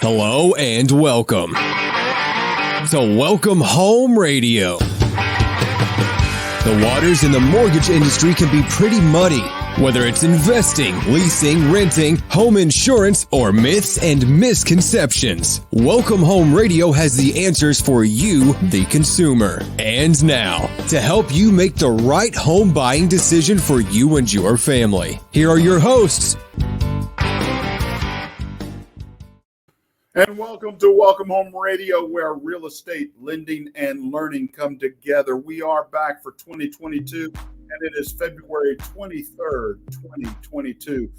Hello and welcome to Welcome Home Radio. The waters in the mortgage industry can be pretty muddy, whether it's investing, leasing, renting, home insurance, or myths and misconceptions. Welcome Home Radio has the answers for you, the consumer. And now, to help you make the right home buying decision for you and your family, here are your hosts. And welcome to Welcome Home Radio, where real estate, lending, and learning come together. We are back for 2022, and it is February 23rd, 2022.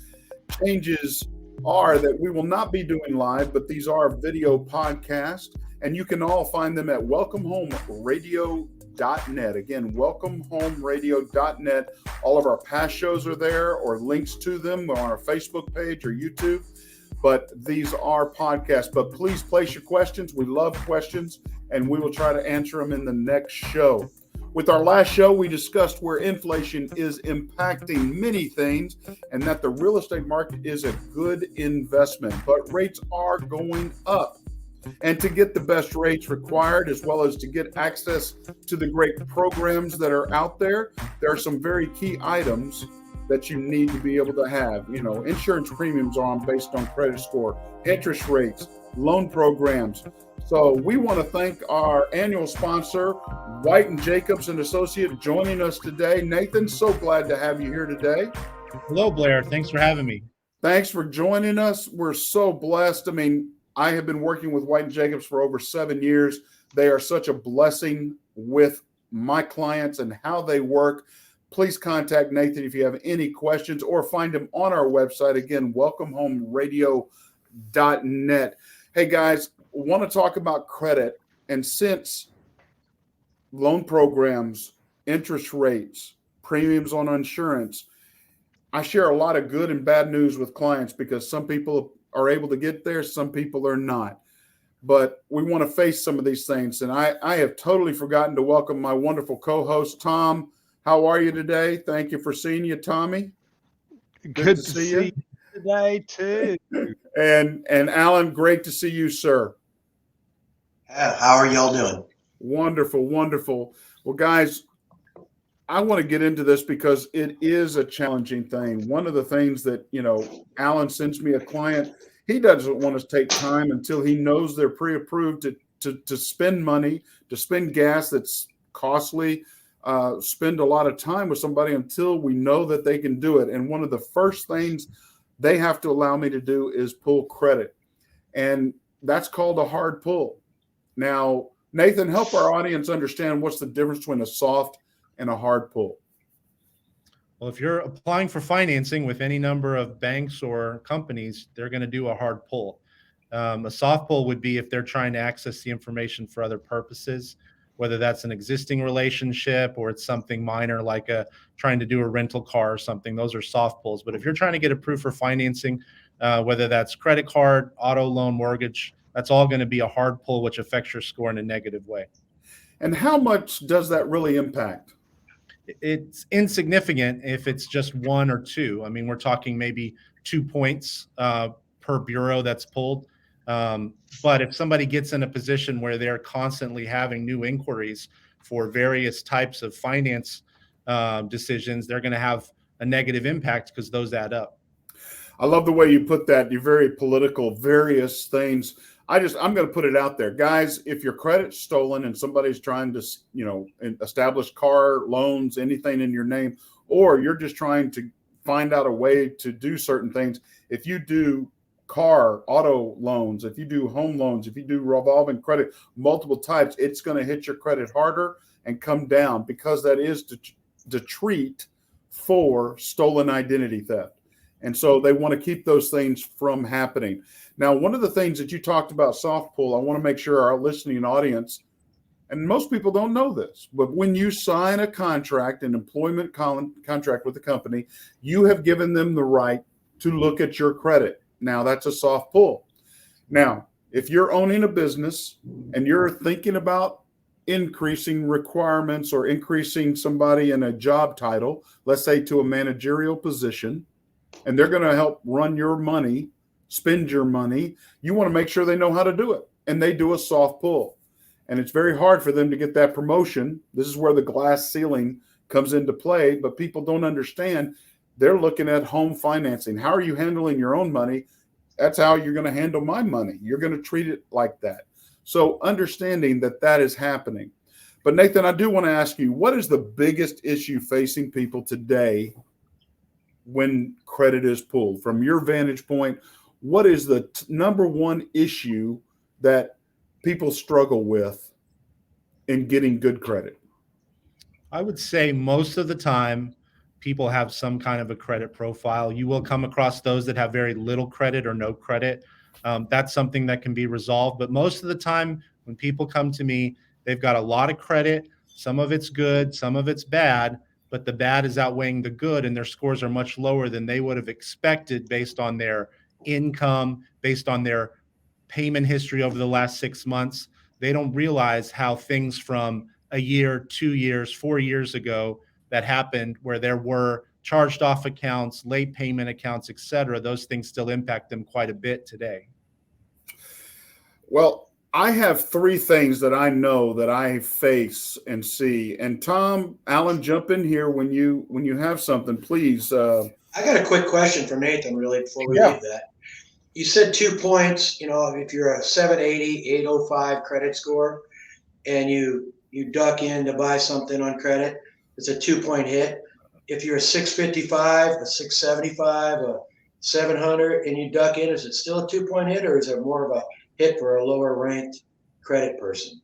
Changes are that we will not be doing live, but these are video podcasts, and you can all find them at welcomehomeradio.net. Again, welcomehomeradio.net. All of our past shows are there, or links to them on our Facebook page or YouTube. But these are podcasts. But please place your questions. We love questions, and we will try to answer them in the next show. With our last show, we discussed where inflation is impacting many things and that the real estate market is a good investment, but rates are going up. And to get the best rates required, as well as to get access to the great programs that are out there, there are some very key items that you need to be able to have. You know, insurance premiums are based on credit score, interest rates, loan programs. So we want to thank our annual sponsor, White & Jacobs and Associate, joining us today. Nathan, so glad to have you here today. Hello, Blair. Thanks for having me. Thanks for joining us. We're so blessed. I mean, I have been working with White & Jacobs for over 7 years. They are such a blessing with my clients and how they work. Please contact Nathan if you have any questions, or find him on our website. Again, welcomehomeradio.net. Hey guys, want to talk about credit. And since loan programs, interest rates, premiums on insurance, I share a lot of good and bad news with clients because some people are able to get there, some people are not. But we want to face some of these things. And I have totally forgotten to welcome my wonderful co-host, Tom. How are you today? Thank you for seeing you, Tommy. Good to see you today too. And Alan, great to see you, sir. How are y'all doing? Wonderful, wonderful. Well, guys, I want to get into this because it is a challenging thing. One of the things that, Alan sends me a client, he doesn't want to take time until he knows they're pre-approved to spend money, to spend gas that's costly, spend a lot of time with somebody until we know that they can do it. And one of the first things they have to allow me to do is pull credit. And that's called a hard pull. Now, Nathan, help our audience understand what's the difference between a soft and a hard pull. Well, if you're applying for financing with any number of banks or companies, they're going to do a hard pull. A soft pull would be if they're trying to access the information for other purposes, whether that's an existing relationship or it's something minor like trying to do a rental car or something. Those are soft pulls. But if you're trying to get approved for financing, whether that's credit card, auto loan, mortgage, that's all going to be a hard pull, which affects your score in a negative way. And how much does that really impact? It's insignificant if it's just one or two. I mean, we're talking maybe 2 points per bureau that's pulled. But if somebody gets in a position where they're constantly having new inquiries for various types of finance decisions, they're going to have a negative impact because those add up. I love the way you put that. You're very political, various things. I'm going to put it out there. Guys, if your credit's stolen and somebody's trying to, establish car loans, anything in your name, or you're just trying to find out a way to do certain things, if you do car, auto loans, if you do home loans, if you do revolving credit, multiple types, it's going to hit your credit harder and come down because that is to treat for stolen identity theft. And so they want to keep those things from happening. Now, one of the things that you talked about, soft pull, I want to make sure our listening audience, and most people don't know this, but when you sign a contract, an employment contract with the company, you have given them the right to look at your credit. Now, that's a soft pull. Now, if you're owning a business and you're thinking about increasing requirements or increasing somebody in a job title, let's say to a managerial position, and they're going to help run your money spend your money, you want to make sure they know how to do it. And they do a soft pull. And it's very hard for them to get that promotion. This is where the glass ceiling comes into play, but people don't understand. They're looking at home financing. How are you handling your own money? That's how you're going to handle my money. You're going to treat it like that. So understanding that that is happening. But Nathan, I do want to ask you, what is the biggest issue facing people today when credit is pulled? From your vantage point, what is the number one issue that people struggle with in getting good credit? I would say most of the time, people have some kind of a credit profile. You will come across those that have very little credit or no credit. That's something that can be resolved. But most of the time, when people come to me, they've got a lot of credit. Some of it's good, some of it's bad, but the bad is outweighing the good, and their scores are much lower than they would have expected based on their income, based on their payment history over the last 6 months. They don't realize how things from a year, 2 years, 4 years ago that happened where there were charged off accounts, late payment accounts, et cetera. Those things still impact them quite a bit today. Well, I have three things that I know that I face and see. And Tom, Alan, jump in here when you have something, please. I got a quick question for Nathan, really, before we leave that. You said 2 points, if you're a 780, 805 credit score and you duck in to buy something on credit, it's a 2-point hit. If you're a 655, a 675, a 700, and you duck in, is it still a 2-point hit, or is it more of a hit for a lower ranked credit person?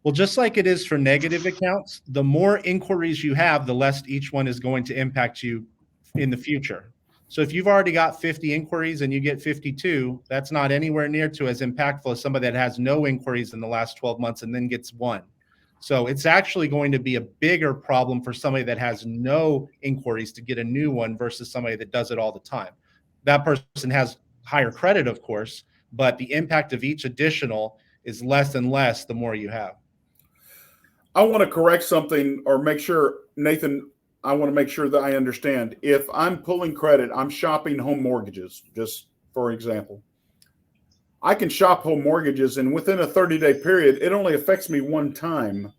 Well, just like it is for negative accounts, the more inquiries you have, the less each one is going to impact you in the future. So if you've already got 50 inquiries and you get 52, that's not anywhere near to as impactful as somebody that has no inquiries in the last 12 months and then gets one. So it's actually going to be a bigger problem for somebody that has no inquiries to get a new one versus somebody that does it all the time. That person has higher credit, of course, but the impact of each additional is less and less the more you have. I want to correct something or make sure, Nathan, I want to make sure that I understand. If I'm pulling credit, I'm shopping home mortgages, just for example. I can shop home mortgages, and within a 30-day period, it only affects me one time.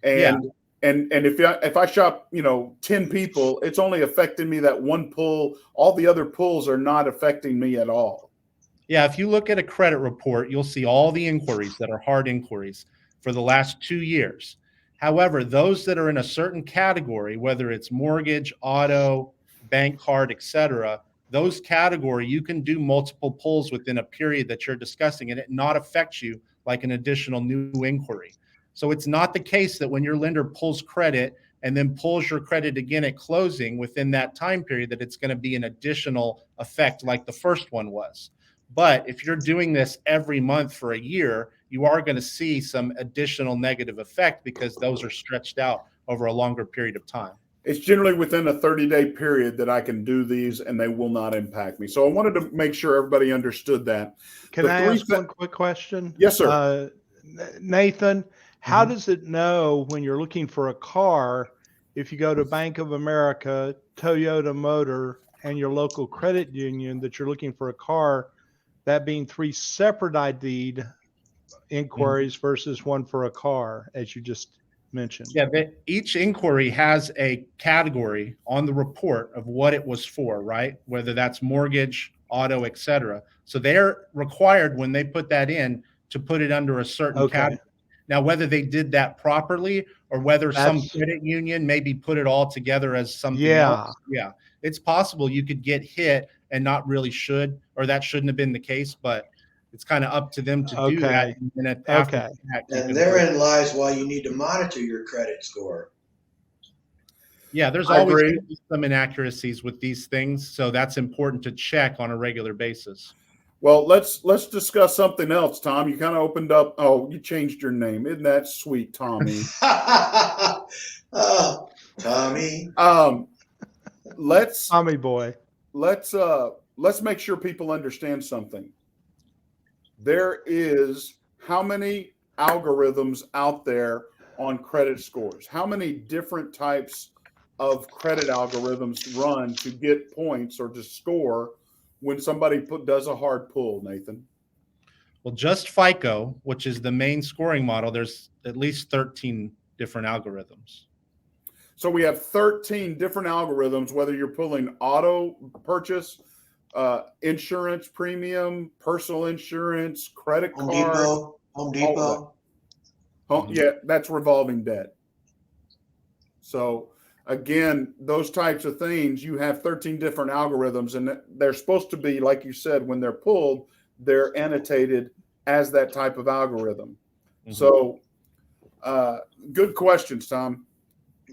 And if I shop, 10 people, it's only affecting me that one pull. All the other pulls are not affecting me at all. Yeah, if you look at a credit report, you'll see all the inquiries that are hard inquiries for the last 2 years. However, those that are in a certain category, whether it's mortgage, auto, bank card, et cetera, those category, you can do multiple pulls within a period that you're discussing and it not affect you like an additional new inquiry. So it's not the case that when your lender pulls credit and then pulls your credit again at closing within that time period that it's going to be an additional effect like the first one was. But if you're doing this every month for a year, you are going to see some additional negative effect because those are stretched out over a longer period of time. It's generally within a 30-day period that I can do these and they will not impact me. So I wanted to make sure everybody understood that. Can I ask one quick question? Yes, sir. Nathan, how does it know when you're looking for a car, if you go to Bank of America, Toyota Motor, and your local credit union, that you're looking for a car, that being 3 separate ID'd inquiries versus one for a car, as you just mentioned? Yeah, each inquiry has a category on the report of what it was for, right? Whether that's mortgage, auto, et cetera. So they're required when they put that in to put it under a certain category. Now, whether they did that properly or whether some credit union maybe put it all together as something else. Yeah, it's possible you could get hit and not really should, or that shouldn't have been the case, but it's kind of up to them to do that. And therein lies why you need to monitor your credit score. Yeah, there's always some inaccuracies with these things, so that's important to check on a regular basis. Well, let's discuss something else, Tom. You kind of opened up. Oh, you changed your name. Isn't that sweet, Tommy? Oh, Tommy. Tommy boy. Let's make sure people understand something. There is how many algorithms out there on credit scores? How many different types of credit algorithms run to get points or to score when somebody does a hard pull, Nathan? Well, just FICO, which is the main scoring model, there's at least 13 different algorithms. So we have 13 different algorithms, whether you're pulling auto purchase, insurance premium, personal insurance, credit card. Home Depot. Yeah, that's revolving debt. So again, those types of things, you have 13 different algorithms, and they're supposed to be, like you said, when they're pulled, they're annotated as that type of algorithm. Mm-hmm. So good questions, Tom.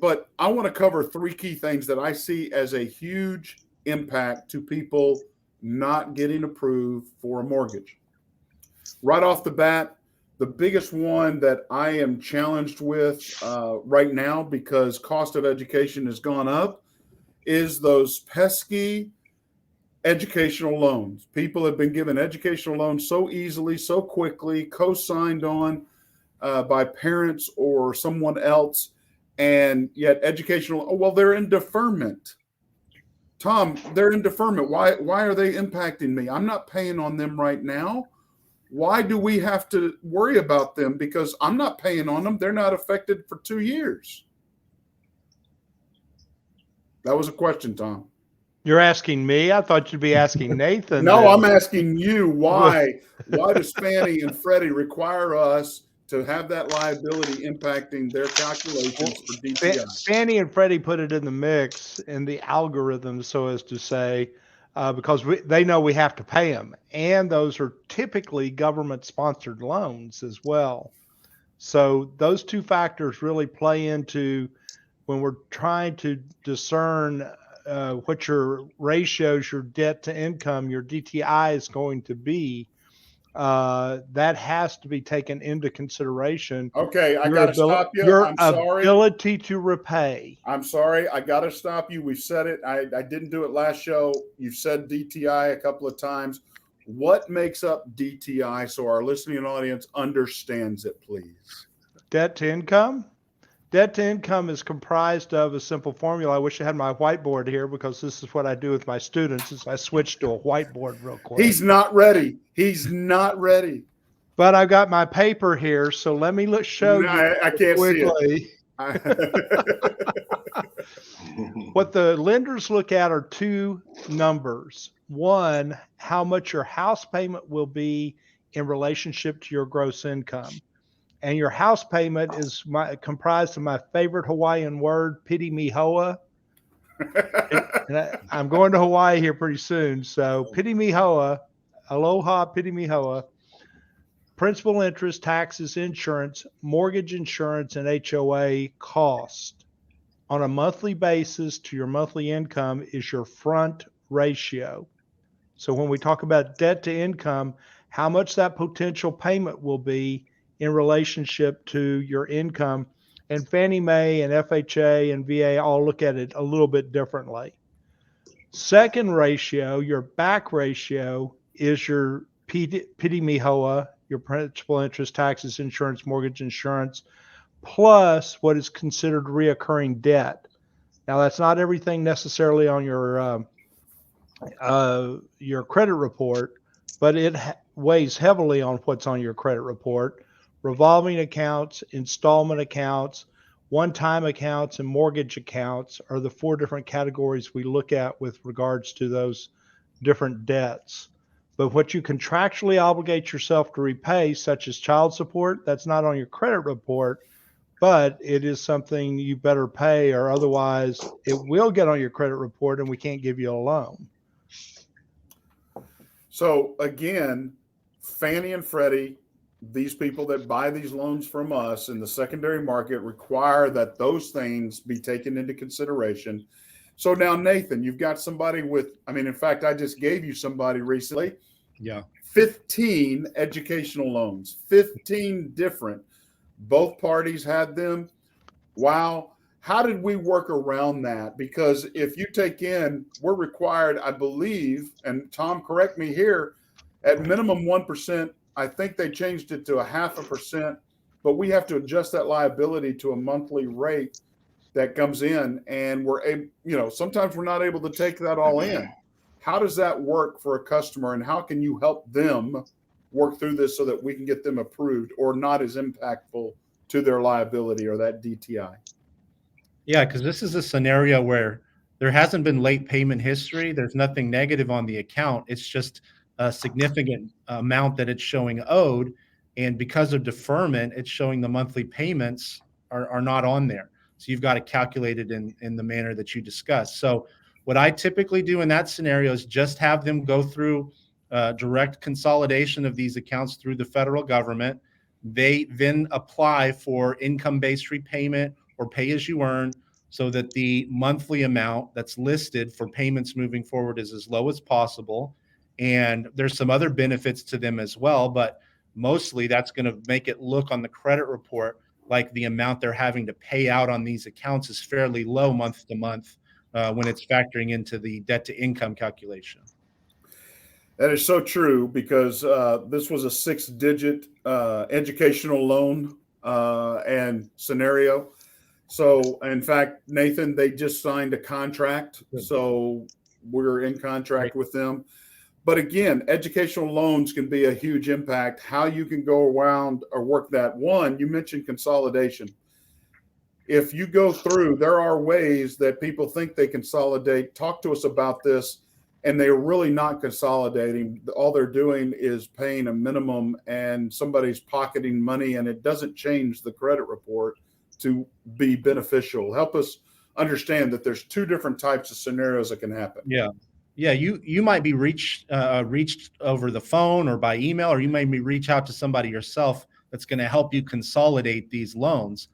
But I want to cover 3 key things that I see as a huge impact to people not getting approved for a mortgage. Right off the bat, the biggest one that I am challenged with right now, because cost of education has gone up, is those pesky educational loans. People have been given educational loans so easily, so quickly, co-signed on by parents or someone else, and yet they're in deferment. Tom, they're in deferment. Why are they impacting me? I'm not paying on them right now. Why do we have to worry about them? Because I'm not paying on them. They're not affected for 2 years. That was a question, Tom. You're asking me? I thought you'd be asking Nathan. No, I'm asking you. Why does Fannie and Freddie require us to have that liability impacting their calculations for DTI? Fannie and Freddie put it in the mix in the algorithm, so as to say, because they know we have to pay them. And those are typically government-sponsored loans as well. So those 2 factors really play into when we're trying to discern what your ratios, your debt to income, your DTI is going to be. That has to be taken into consideration. Okay, I got to stop you. Your I'm sorry. Ability to repay. I'm sorry. I got to stop you. We've said it. I didn't do it last show. You've said DTI a couple of times. What makes up DTI so our listening audience understands it, please? Debt to income. Debt to income is comprised of a simple formula. I wish I had my whiteboard here, because this is what I do with my students is I switch to a whiteboard real quick. He's not ready. But I've got my paper here, so let me show you. I can't quickly. see it. What the lenders look at are 2 numbers. One, how much your house payment will be in relationship to your gross income. And your house payment is comprised of my favorite Hawaiian word, piti mihoa. I'm going to Hawaii here pretty soon. So piti mihoa, aloha piti mihoa, principal, interest, taxes, insurance, mortgage insurance, and HOA cost on a monthly basis to your monthly income is your front ratio. So when we talk about debt to income, how much that potential payment will be in relationship to your income. And Fannie Mae and FHA and VA all look at it a little bit differently. Second ratio, your back ratio, is your piti mihoa, your principal, interest, taxes, insurance, mortgage insurance, plus what is considered reoccurring debt. Now, that's not everything necessarily on your credit report, but it weighs heavily on what's on your credit report. Revolving accounts, installment accounts, one-time accounts, and mortgage accounts are the 4 different categories we look at with regards to those different debts. But what you contractually obligate yourself to repay, such as child support, that's not on your credit report, but it is something you better pay, or otherwise it will get on your credit report and we can't give you a loan. So again, Fannie and Freddie, these people that buy these loans from us in the secondary market, require that those things be taken into consideration. So now, Nathan, you've got somebody in fact, I just gave you somebody recently. Yeah. 15 educational loans, 15 different. Both parties had them. Wow. How did we work around that? Because if you take in, we're required, I believe, and Tom, correct me here, at minimum 1%. I think they changed it to 0.5%, but we have to adjust that liability to a monthly rate that comes in, and sometimes we're not able to take that all in. How does that work for a customer, and how can you help them work through this so that we can get them approved or not as impactful to their liability or that DTI? Yeah, because this is a scenario where there hasn't been late payment history. There's nothing negative on the account. It's just a significant amount that it's showing owed. And because of deferment, it's showing the monthly payments are not on there. So you've got to calculate it in the manner that you discussed. So what I typically do in that scenario is just have them go through direct consolidation of these accounts through the federal government. They then apply for income-based repayment or pay as you earn, so that the monthly amount that's listed for payments moving forward is as low as possible. And there's some other benefits to them as well, but mostly that's going to make it look on the credit report like the amount they're having to pay out on these accounts is fairly low month to month when it's factoring into the debt to income calculation. That is so true, because this was a 6-digit educational loan and scenario. So, in fact, Nathan, they just signed a contract. So we're in contract with them. But again, educational loans can be a huge impact. How you can go around or work that. One, you mentioned consolidation. If you go through, there are ways that people think they consolidate. Talk to us about this. And they're really not consolidating. All they're doing is paying a minimum, and somebody's pocketing money, and it doesn't change the credit report to be beneficial. Help us understand that there's two different types of scenarios that can happen. Yeah. You might be reached over the phone or by email, or you may reach out to somebody yourself that's going to help you consolidate these loans.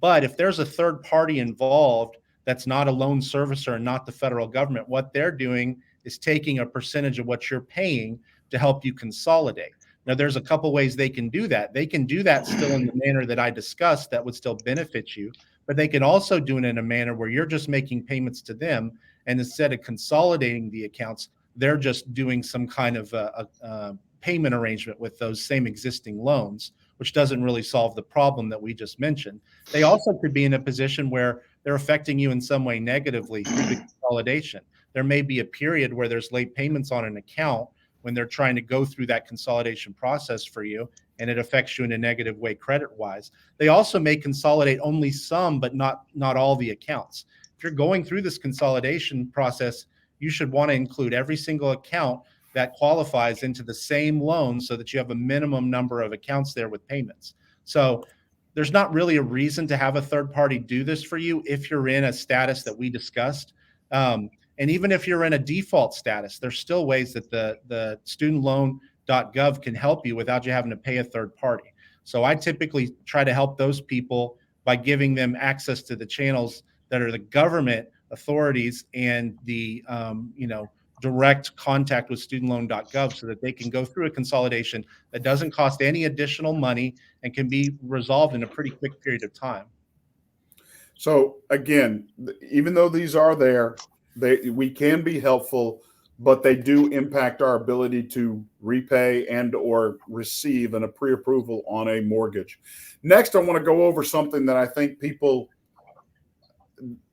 But if there's a third party involved that's not a loan servicer and not the federal government, what they're doing is taking a percentage of what you're paying to help you consolidate. Now, there's a couple ways they can do that. They can do that still in the manner that I discussed that would still benefit you, but they can also do it in a manner where you're just making payments to them, and instead of consolidating the accounts, they're just doing some kind of a payment arrangement with those same existing loans, which doesn't really solve the problem that we just mentioned. They also could be in a position where they're affecting you in some way negatively through the consolidation. There may be a period where there's late payments on an account when they're trying to go through that consolidation process for you, and it affects you in a negative way credit-wise. They also may consolidate only some, but not all the accounts. If you're going through this consolidation process, you should want to include every single account that qualifies into the same loan so that you have a minimum number of accounts there with payments. So there's not really a reason to have a third party do this for you if you're in a status that we discussed. And even if you're in a default status, there's still ways that the studentloan.gov can help you without you having to pay a third party. So I typically try to help those people by giving them access to the channels that are the government authorities and the direct contact with studentloan.gov, so that they can go through a consolidation that doesn't cost any additional money and can be resolved in a pretty quick period of time. So again, even though these are there, we can be helpful, but they do impact our ability to repay and or receive a pre-approval on a mortgage. Next, I want to go over something that I think people,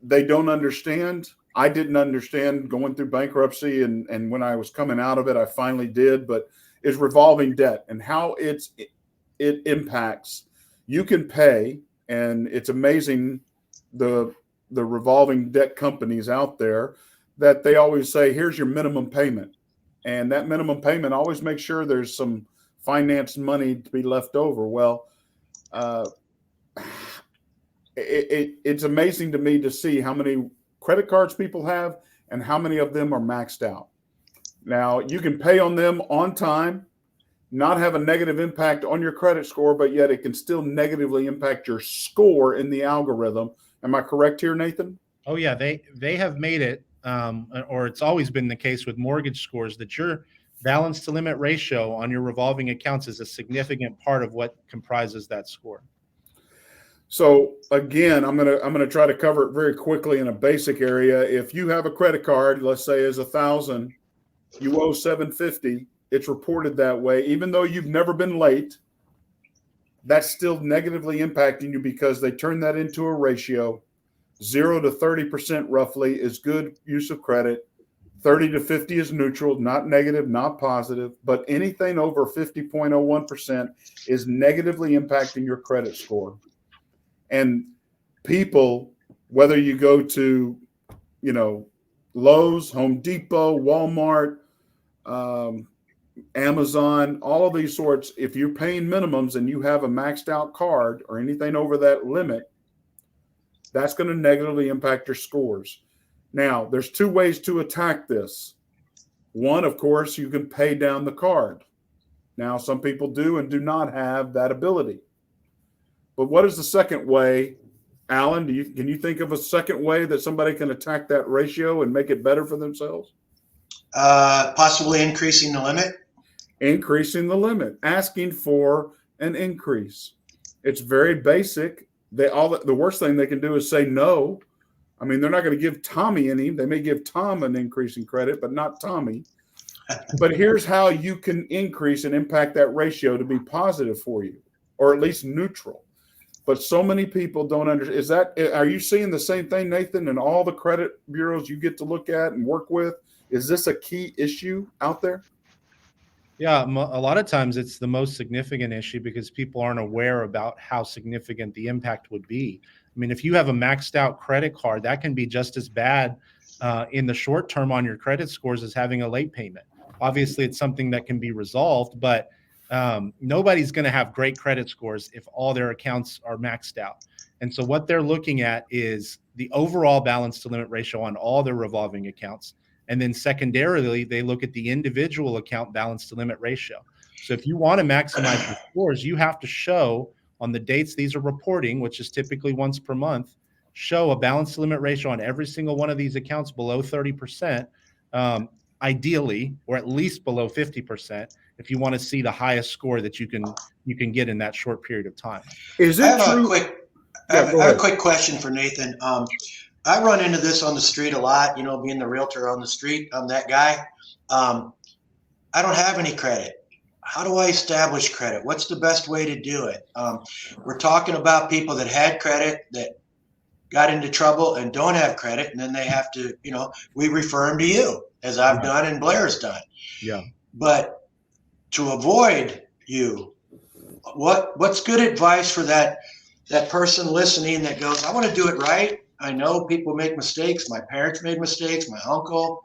they don't understand. I didn't understand going through bankruptcy, and when I was coming out of it, I finally did, but is revolving debt and how it impacts. You can pay, and it's amazing the revolving debt companies out there that they always say, here's your minimum payment. And that minimum payment always makes sure there's some finance money to be left over. Well, it's amazing to me to see how many credit cards people have and how many of them are maxed out. Now, you can pay on them on time, not have a negative impact on your credit score, but yet it can still negatively impact your score in the algorithm. Am I correct here, Nathan? Oh yeah, they have made it, or it's always been the case with mortgage scores, that your balance to limit ratio on your revolving accounts is a significant part of what comprises that score. So again, I'm gonna try to cover it very quickly in a basic area. If you have a credit card, let's say is $1,000, you owe $750. It's reported that way, even though you've never been late. That's still negatively impacting you because they turn that into a ratio. 0 to 30% roughly is good use of credit. 30 to 50 is neutral, not negative, not positive, but anything over 50.01% is negatively impacting your credit score. And people, whether you go to, Lowe's, Home Depot, Walmart, Amazon, all of these sorts, if you're paying minimums and you have a maxed out card or anything over that limit, that's going to negatively impact your scores. Now, there's two ways to attack this. One, of course, you can pay down the card. Now, some people do and do not have that ability. But what is the second way? Alan, can you think of a second way that somebody can attack that ratio and make it better for themselves? Possibly increasing the limit. Increasing the limit, asking for an increase. It's very basic. The worst thing they can do is say no. I mean, they're not going to give Tommy any. They may give Tom an increase in credit, but not Tommy. But here's how you can increase and impact that ratio to be positive for you, or at least neutral. But so many people don't understand. Are you seeing the same thing, Nathan, in all the credit bureaus you get to look at and work with? Is this a key issue out there? Yeah, a lot of times it's the most significant issue because people aren't aware about how significant the impact would be. I mean, if you have a maxed out credit card, that can be just as bad in the short term on your credit scores as having a late payment. Obviously, it's something that can be resolved, but nobody's going to have great credit scores if all their accounts are maxed out. And so what they're looking at is the overall balance to limit ratio on all their revolving accounts. And then secondarily, they look at the individual account balance to limit ratio. So if you want to maximize your scores, you have to show on the dates these are reporting, which is typically once per month, show a balance to limit ratio on every single one of these accounts below 30%, ideally, or at least below 50%, if you want to see the highest score that you can get in that short period of time. Is it true? I have a quick question for Nathan. I run into this on the street a lot, being the realtor on the street. I'm that guy. I don't have any credit. How do I establish credit? What's the best way to do it? We're talking about people that had credit that got into trouble and don't have credit, and then they have to, we refer them to you, as I've done and Blair's done. Yeah. But to avoid you, what's good advice for that person listening that goes, I want to do it right. I know people make mistakes. My parents made mistakes. My uncle.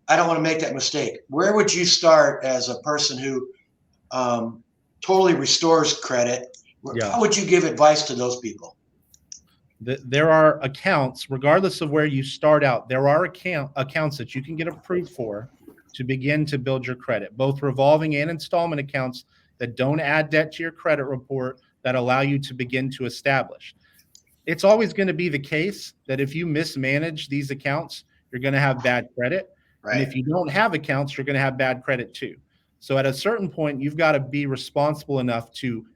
I don't want to make that mistake. Where would you start as a person who totally restores credit? Yeah. How would you give advice to those people? There are accounts, regardless of where you start out, there are accounts that you can get approved for to begin to build your credit, both revolving and installment accounts that don't add debt to your credit report that allow you to begin to establish. It's always going to be the case that if you mismanage these accounts, you're going to have bad credit. Right. And if you don't have accounts, you're going to have bad credit too. So at a certain point, you've got to be responsible enough to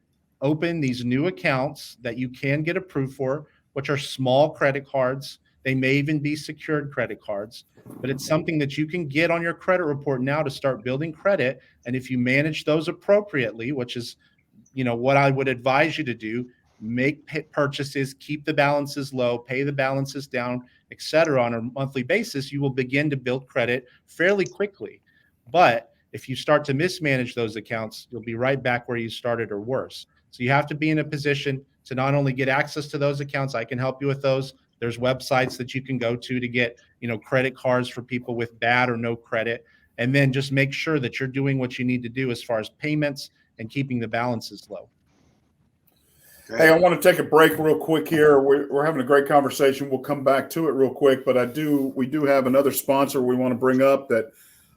open these new accounts that you can get approved for, which are small credit cards. They may even be secured credit cards, but it's something that you can get on your credit report now to start building credit. And if you manage those appropriately, which is, what I would advise you to do, make purchases, keep the balances low, pay the balances down, etc. on a monthly basis, you will begin to build credit fairly quickly. But if you start to mismanage those accounts, you'll be right back where you started or worse. So you have to be in a position to not only get access to those accounts, I can help you with those. There's websites that you can go to get, credit cards for people with bad or no credit. And then just make sure that you're doing what you need to do as far as payments and keeping the balances low. Hey, I want to take a break real quick here. We're having a great conversation. We'll come back to it real quick, but we do have another sponsor we want to bring up that,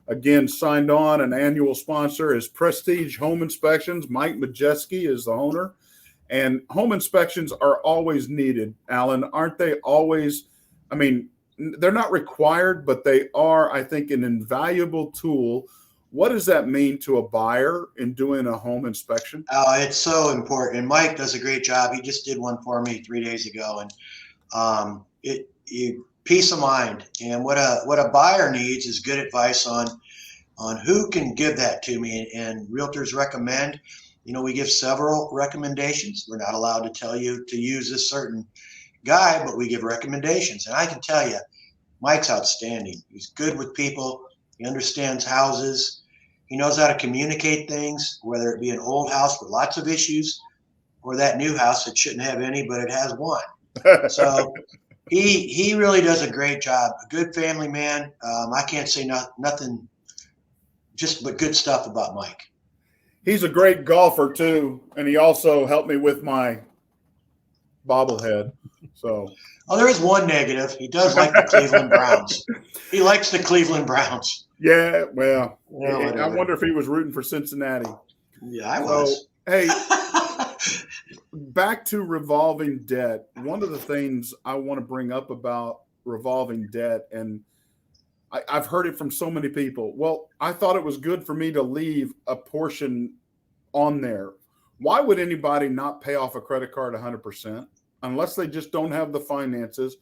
again, signed on. An annual sponsor is Prestige Home Inspections. Mike Majeski is the owner. And home inspections are always needed, Alan, aren't they always? I mean, they're not required, but they are, I think, an invaluable tool. What does that mean to a buyer in doing a home inspection? Oh, it's so important. And Mike does a great job. He just did one for me 3 days ago, and peace of mind. And what a buyer needs is good advice on who can give that to me. And realtors recommend. We give several recommendations. We're not allowed to tell you to use this certain guy, but we give recommendations. And I can tell you, Mike's outstanding. He's good with people. He understands houses. He knows how to communicate things, whether it be an old house with lots of issues or that new house that shouldn't have any, but it has one. So he really does a great job. A good family man. I can't say nothing just but good stuff about Mike. He's a great golfer too, and he also helped me with my bobblehead. So, there is one negative. He does like the Cleveland Browns. He likes the Cleveland Browns. Yeah, well, Well, I wonder if he was rooting for Cincinnati. Yeah, I was. So, hey, back to revolving debt. One of the things I want to bring up about revolving debt, and I've heard it from so many people. Well, I thought it was good for me to leave a portion on there. Why would anybody not pay off a credit card 100% unless they just don't have the finances?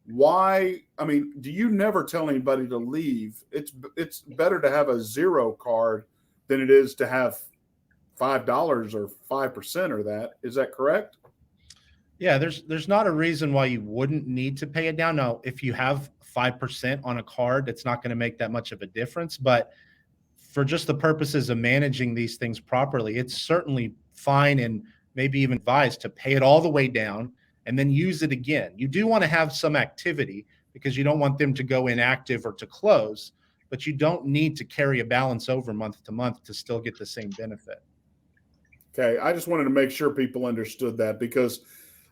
Why? I mean, do you never tell anybody to leave? It's better to have a zero card than it is to have $5 or 5% or that. Is that correct? Yeah, there's not a reason why you wouldn't need to pay it down. Now, if you have 5% on a card, it's not going to make that much of a difference. But for just the purposes of managing these things properly, it's certainly fine and maybe even advised to pay it all the way down and then use it again. You do want to have some activity because you don't want them to go inactive or to close, but you don't need to carry a balance over month to month to still get the same benefit. Okay, I just wanted to make sure people understood that because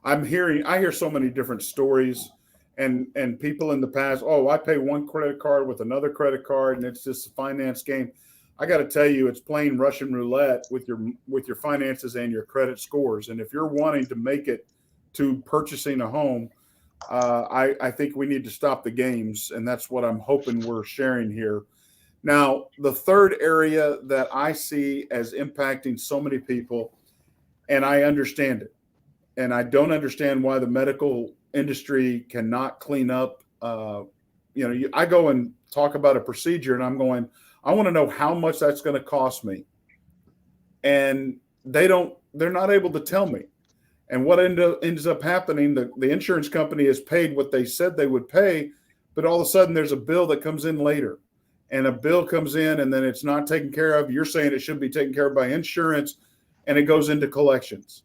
I hear so many different stories and people in the past, I pay one credit card with another credit card and it's just a finance game. I got to tell you, it's playing Russian roulette with your finances and your credit scores. And if you're wanting to make it to purchasing a home, I think we need to stop the games. And that's what I'm hoping we're sharing here. Now, the third area that I see as impacting so many people, and I understand it, and I don't understand why the medical industry cannot clean up. I go and talk about a procedure and I'm going, I want to know how much that's going to cost me. And they're not able to tell me. And what ends up happening, the insurance company has paid what they said they would pay, but all of a sudden there's a bill that comes in later. And a bill comes in and then it's not taken care of. You're saying it should be taken care of by insurance, and it goes into collections.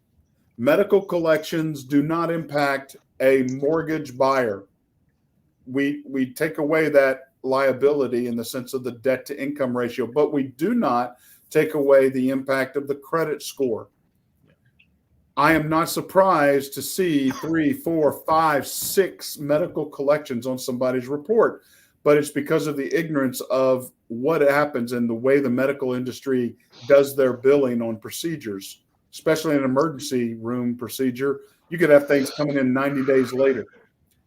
Medical collections do not impact a mortgage buyer. We take away that liability in the sense of the debt to income ratio, but we do not take away the impact of the credit score. I am not surprised to see 3, 4, 5, 6 medical collections on somebody's report, but it's because of the ignorance of what happens and the way the medical industry does their billing on procedures, especially an emergency room procedure. You could have things coming in 90 days later.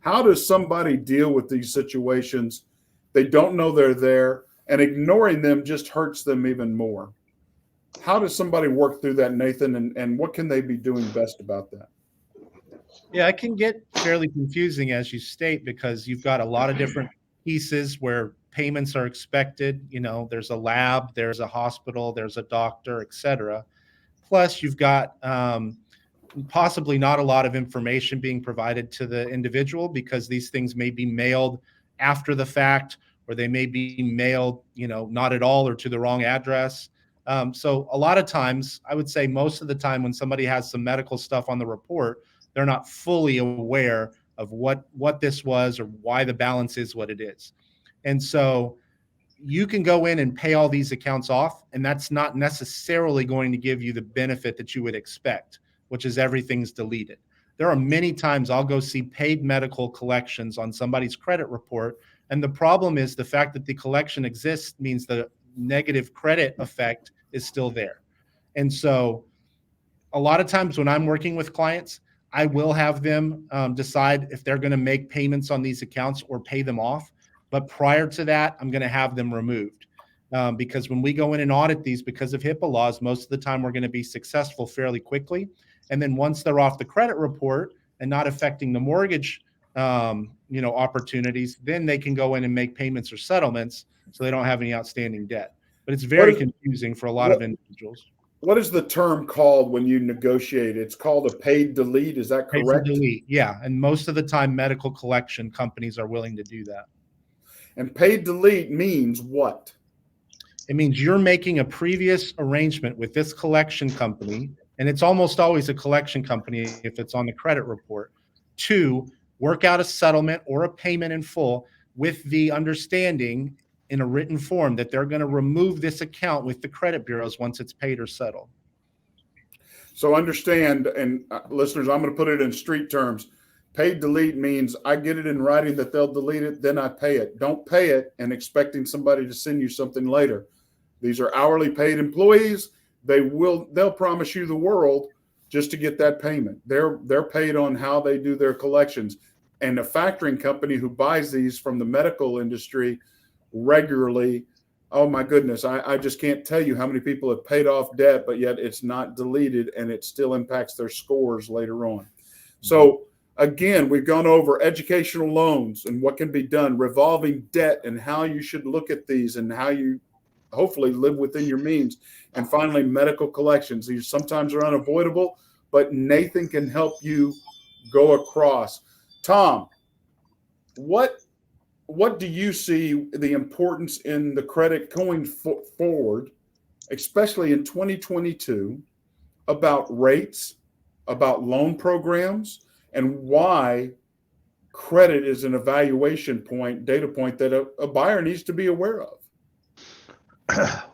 How does somebody deal with these situations? They don't know they're there, and ignoring them just hurts them even more. How does somebody work through that, Nathan, and what can they be doing best about that? Yeah, it can get fairly confusing, as you state, because you've got a lot of different pieces where payments are expected. There's a lab, there's a hospital, there's a doctor, etc. Plus, you've got possibly not a lot of information being provided to the individual because these things may be mailed after the fact, or they may be mailed, not at all or to the wrong address. So a lot of times, I would say most of the time when somebody has some medical stuff on the report, they're not fully aware of what this was or why the balance is what it is. And so you can go in and pay all these accounts off, and that's not necessarily going to give you the benefit that you would expect, which is everything's deleted. There are many times I'll go see paid medical collections on somebody's credit report, and the problem is the fact that the collection exists means the negative credit effect is still there. And so a lot of times when I'm working with clients, I will have them decide if they're going to make payments on these accounts or pay them off. But prior to that, I'm going to have them removed because when we go in and audit these, because of HIPAA laws, most of the time we're going to be successful fairly quickly. And then once they're off the credit report and not affecting the mortgage, opportunities, then they can go in and make payments or settlements so they don't have any outstanding debt. But it's very confusing for a lot of individuals. What is the term called when you negotiate? It's called a paid delete. Is that correct? Paid delete, yeah. And most of the time, medical collection companies are willing to do that. And paid delete means what? It means you're making a previous arrangement with this collection company, and it's almost always a collection company if it's on the credit report, to work out a settlement or a payment in full with the understanding in a written form that they're going to remove this account with the credit bureaus once it's paid or settled. So understand, and listeners, I'm going to put it in street terms. Paid delete means I get it in writing that they'll delete it, then I pay it. Don't pay it and expecting somebody to send you something later. These are hourly paid employees. They'll promise you the world just to get that payment. They're paid on how they do their collections. And a factoring company who buys these from the medical industry regularly, oh my goodness, I just can't tell you how many people have paid off debt, but yet it's not deleted and it still impacts their scores later on. So again, we've gone over educational loans and what can be done, revolving debt and how you should look at these and how you hopefully live within your means. And finally, medical collections. These sometimes are unavoidable, but Nathan can help you go across. Tom, what do you see the importance in the credit going forward, especially in 2022, about rates, about loan programs, and why credit is an evaluation point, data point that a buyer needs to be aware of?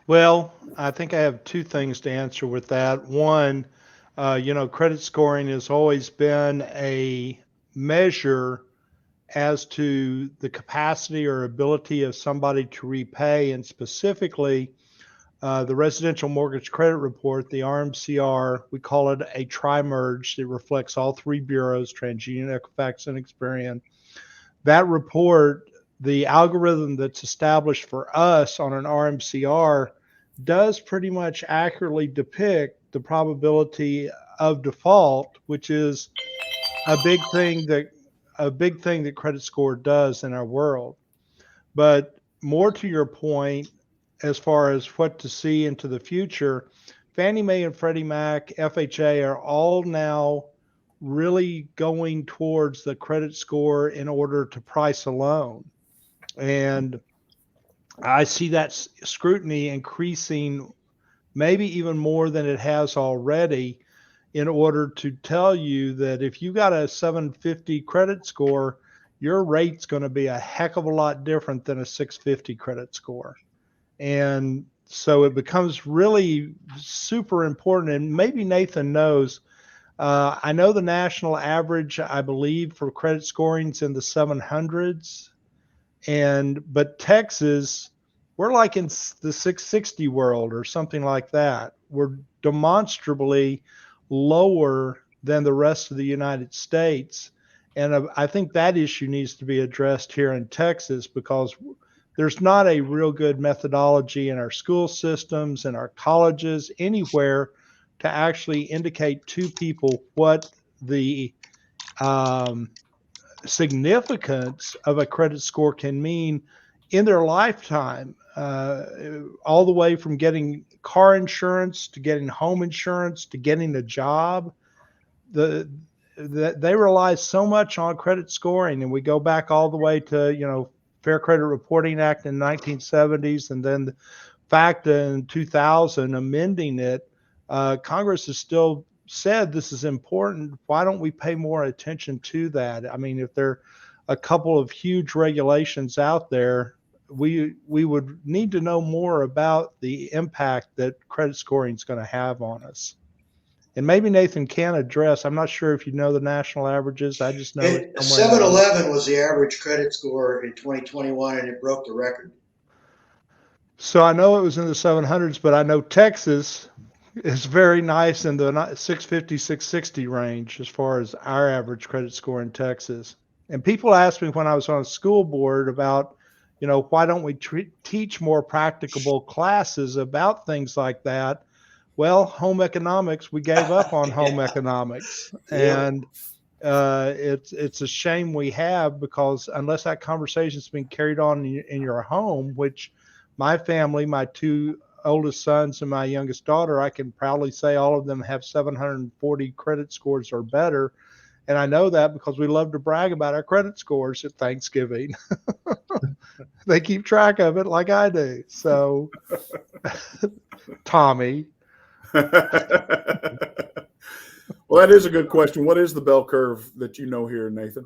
Well, I think I have two things to answer with that. One, credit scoring has always been a measure as to the capacity or ability of somebody to repay, and specifically the Residential Mortgage Credit Report, the RMCR, we call it a tri-merge. It reflects all three bureaus, TransUnion, Equifax, and Experian. That report, the algorithm that's established for us on an RMCR, does pretty much accurately depict the probability of default, which is a big thing that credit score does in our world. But more to your point, as far as what to see into the future, Fannie Mae and Freddie Mac, FHA are all now really going towards the credit score in order to price a loan. And I see that scrutiny increasing maybe even more than it has already, in order to tell you that if you got a 750 credit score, your rate's going to be a heck of a lot different than a 650 credit score. And so it becomes really super important. And maybe Nathan knows, I know the national average, I believe, for credit scoring is in the 700s. But Texas, we're like in the 660 world or something like that. We're demonstrably lower than the rest of the United States. And I think that issue needs to be addressed here in Texas, because there's not a real good methodology in our school systems and our colleges, anywhere, to actually indicate to people what the significance of a credit score can mean in their lifetime, all the way from getting car insurance to getting home insurance to getting a job. They rely so much on credit scoring, and we go back all the way to Fair Credit Reporting Act in the 1970s, and then the FACTA in 2000 amending it. Congress has still said this is important. Why don't we pay more attention to that? I mean, if there are a couple of huge regulations out there, we would need to know more about the impact that credit scoring is going to have on us. And maybe Nathan can address, I'm not sure if you know the national averages. I just know it's 711 was the average credit score in 2021, and it broke the record. So I know it was in the 700s, but I know Texas is very nice in the 650, 660 range as far as our average credit score in Texas. And people asked me when I was on a school board about, why don't we teach more practicable classes about things like that? Well, home economics, we gave up on home economics. And it's a shame we have, because unless that conversation's been carried on in your home, which my family, my two oldest sons and my youngest daughter, I can proudly say all of them have 740 credit scores or better. And I know that because we love to brag about our credit scores at Thanksgiving. They keep track of it like I do. So, Tommy. Well, that is a good question. What is the bell curve that you know here, Nathan?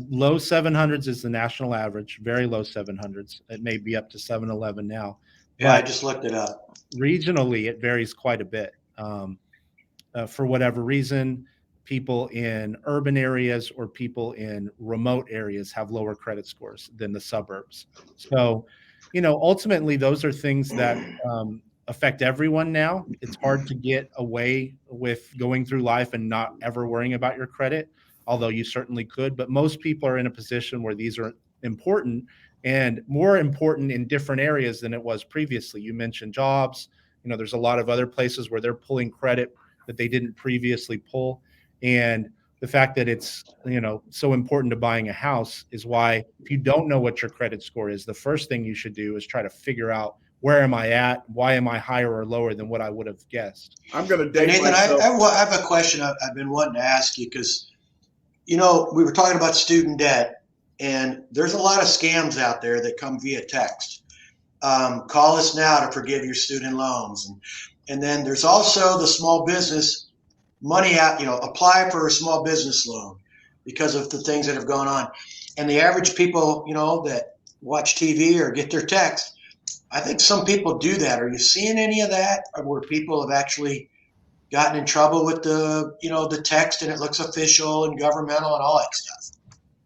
Low 700s is the national average, very low 700s. It may be up to 711 now. Yeah, I But just looked it up. regionally, it varies quite a bit. For whatever reason, people in urban areas or people in remote areas have lower credit scores than the suburbs. So, ultimately, those are things that affect everyone now. It's hard to get away with going through life and not ever worrying about your credit, although you certainly could. But most people are in a position where these are important and more important in different areas than it was previously. You mentioned jobs. There's a lot of other places where they're pulling credit that they didn't previously pull. And the fact that it's, so important to buying a house is why, if you don't know what your credit score is, the first thing you should do is try to figure out, where am I at? Why am I higher or lower than what I would have guessed? I'm going to date Nathan, myself. I have a question I've been wanting to ask you because, we were talking about student debt, and there's a lot of scams out there that come via text. Call us now to forgive your student loans. And then there's also the small business money out, apply for a small business loan because of the things that have gone on. And the average people, that watch TV or get their text, I think some people do that. Are you seeing any of that, or where people have actually gotten in trouble with the text and it looks official and governmental and all that stuff?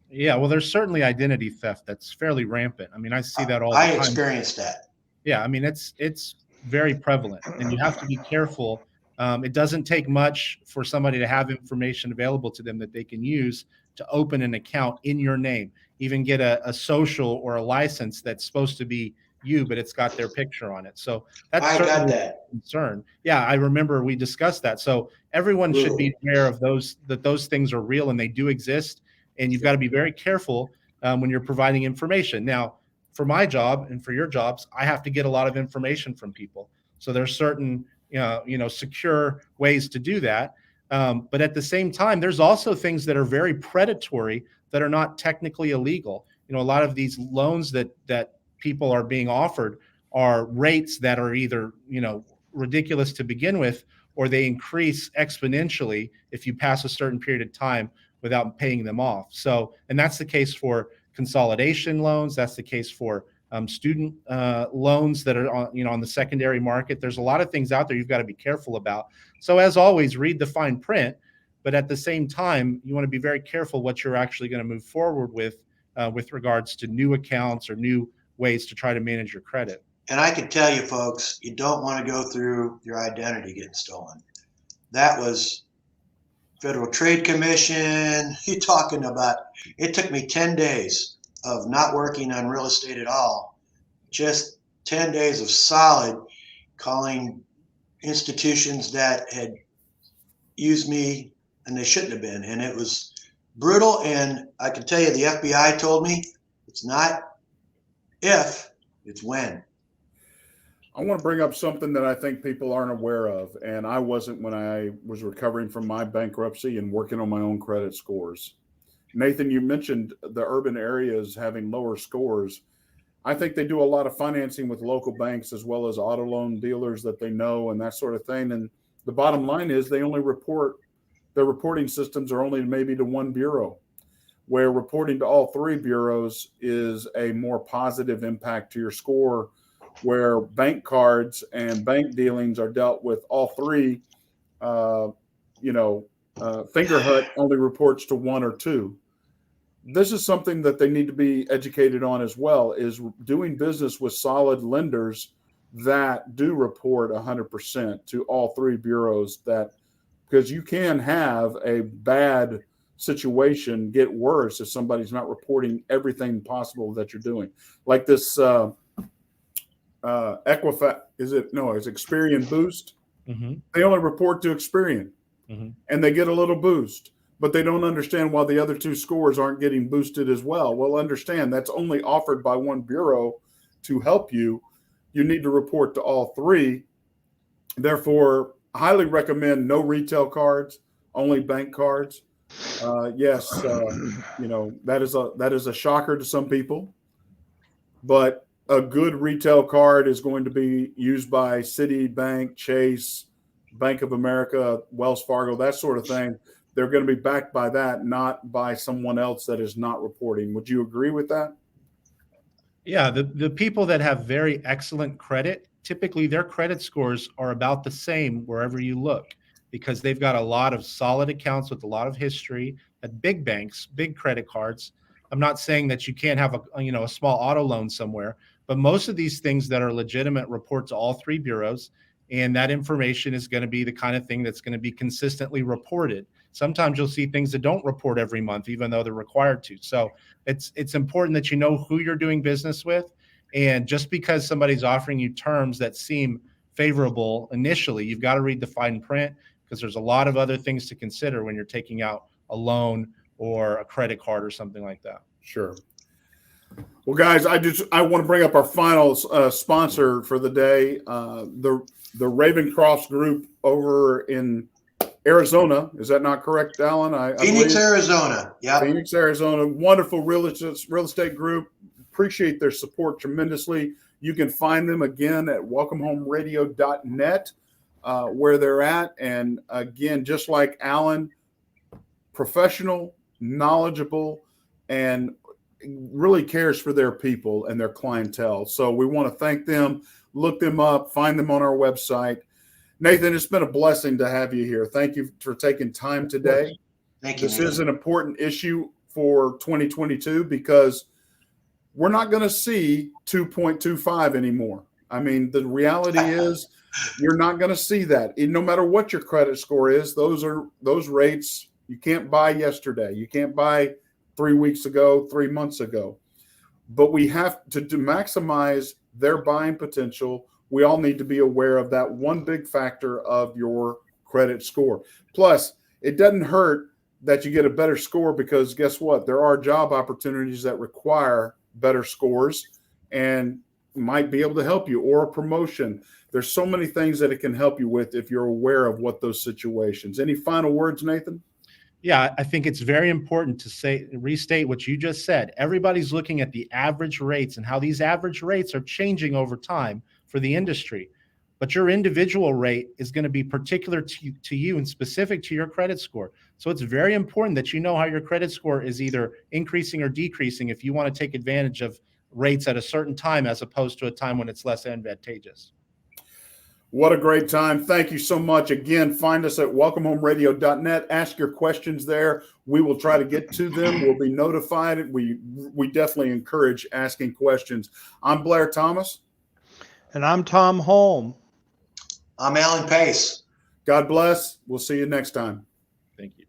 Yeah, well, there's certainly identity theft that's fairly rampant. I mean, I see that all the time. I experienced that. Yeah, I mean, it's very prevalent, and you have to be careful. It doesn't take much for somebody to have information available to them that they can use to open an account in your name, even get a social or a license that's supposed to be you, but it's got their picture on it. So that's I got certainly that. a concern. Yeah, I remember we discussed that. So everyone should be aware of those things are real and they do exist, and you've got to be very careful when you're providing information. Now, for my job and for your jobs, I have to get a lot of information from people. So there's certain, secure ways to do that. But at the same time, there's also things that are very predatory that are not technically illegal. A lot of these loans that people are being offered are rates that are either, ridiculous to begin with, or they increase exponentially if you pass a certain period of time without paying them off. So, and that's the case for consolidation loans. That's the case for student loans that are on the secondary market. There's a lot of things out there you've got to be careful about. So as always, read the fine print, but at the same time, you want to be very careful what you're actually going to move forward with regards to new accounts or new ways to try to manage your credit. And I can tell you, folks, you don't want to go through your identity getting stolen. That was Federal Trade Commission. You're talking about, it took me 10 days of not working on real estate at all. Just 10 days of solid calling institutions that had used me and they shouldn't have been. And it was brutal. And I can tell you, the FBI told me it's not if, it's when. I want to bring up something that I think people aren't aware of, and I wasn't when I was recovering from my bankruptcy and working on my own credit scores. Nathan, you mentioned the urban areas having lower scores. I think they do a lot of financing with local banks as well as auto loan dealers that they know and that sort of thing. And the bottom line is they only report, their reporting systems are only maybe to one bureau, where reporting to all three bureaus is a more positive impact to your score, where bank cards and bank dealings are dealt with all three. Fingerhut only reports to one or two. This is something that they need to be educated on as well, is doing business with solid lenders that do report 100% to all three bureaus, that because you can have a bad situation get worse if somebody's not reporting everything possible that you're doing. Like this Equifax, it's Experian Boost. Mm-hmm. They only report to Experian, and they get a little boost, but they don't understand why the other two scores aren't getting boosted as well. Well, understand that's only offered by one bureau to help you. You need to report to all three. Therefore, highly recommend no retail cards, only bank cards. Yes, that is a shocker to some people, but a good retail card is going to be used by Citibank, Chase, Bank of America, Wells Fargo, that sort of thing. They're going to be backed by that, not by someone else that is not reporting. Would you agree with that? Yeah, the people that have very excellent credit, typically their credit scores are about the same wherever you look because they've got a lot of solid accounts with a lot of history at big banks, big credit cards. I'm not saying that you can't have a small auto loan somewhere, but most of these things that are legitimate report to all three bureaus, and that information is going to be the kind of thing that's going to be consistently reported. Sometimes you'll see things that don't report every month, even though they're required to. So it's important that you know who you're doing business with. And just because somebody's offering you terms that seem favorable initially, you've got to read the fine print because there's a lot of other things to consider when you're taking out a loan or a credit card or something like that. Sure. Well, guys, I want to bring up our final sponsor for the day, the Ravencroft Group over in Arizona. Is that not correct, Alan? Phoenix, Arizona. Yeah. Phoenix, Arizona. Wonderful real estate group. Appreciate their support tremendously. You can find them again at welcomehomeradio.net, where they're at. And again, just like Alan, professional, knowledgeable, and really cares for their people and their clientele. So we want to thank them, look them up, find them on our website. Nathan, it's been a blessing to have you here. Thank you for taking time today. Thank you. This is an important issue for 2022 because we're not going to see 2.25 anymore. I mean, the reality is you're not going to see that. No matter what your credit score is, those rates you can't buy yesterday. You can't buy 3 weeks ago, 3 months ago. But we have to maximize their buying potential. We all need to be aware of that one big factor of your credit score. Plus, it doesn't hurt that you get a better score because guess what? There are job opportunities that require better scores and might be able to help you, or a promotion. There's so many things that it can help you with if you're aware of what those situations. Any final words, Nathan? Yeah, I think it's very important to restate what you just said. Everybody's looking at the average rates and how these average rates are changing over time for the industry. But your individual rate is going to be particular to you and specific to your credit score. So it's very important that you know how your credit score is either increasing or decreasing if you want to take advantage of rates at a certain time as opposed to a time when it's less advantageous. What a great time. Thank you so much. Again, find us at welcomehomeradio.net. Ask your questions there. We will try to get to them. We'll be notified. We definitely encourage asking questions. I'm Blair Thomas. And I'm Tom Holm. I'm Alan Pace. God bless. We'll see you next time. Thank you.